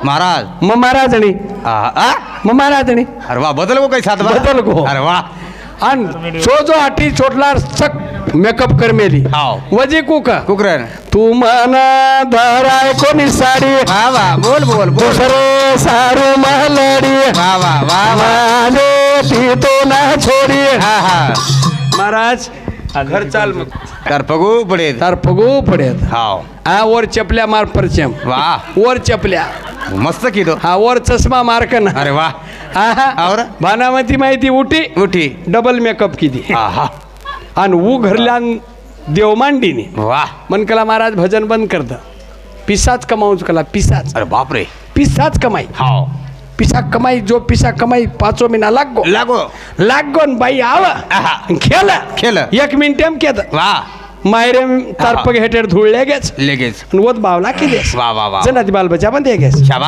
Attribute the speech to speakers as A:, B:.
A: महाराज
B: मग महाराजणी मग महाराजणी
A: अरे वा बदल गो काही साथ
B: बदल गो.
A: अरे वा
B: आणि जो आठी चोटला सक मेकअप कर मेली
A: हाव.
B: वजी कुका
A: कुकरन
B: तू मना धराय कोणी साडी
A: वा वा बोल बोल बोल
B: दुसरे सारू महलडी
A: वा वा वा वा
B: माने ती तो ना छोडी.
A: हा हा
B: महाराज घर चाल मग
A: तर पगू पडे
B: तार पगू पडेत
A: हाव
B: हा वर चपल्या मार परचम
A: वा
B: वर चपल्या
A: मस्त किदो
B: हा वर चष्मा मारकन
A: अरे वा
B: हा
A: और
B: भानामती माहिती उठी
A: उठी
B: डबल मेकअप किती
A: आहा
B: आणि ऊ घरल्यान देव मांडीने
A: वा
B: मन कला महाराज भजन बंद करत पिसाच कमाऊच कला पिसाच
A: अरे बाप रे
B: पिसाच कमाई
A: हाव
B: पिसा कमाई जो पिसा कमाई 5 महिना लागो
A: लागो
B: न बाई आव
A: आहा.
B: खेळ 1 मिनिट एम केत
A: वा
B: मायरे तारपग हेटेर धुळले गेच
A: लगेच
B: आणि वत बावला की देस
A: वा वा वा
B: जनाती बाल बचा पण दे गेस
A: शाबास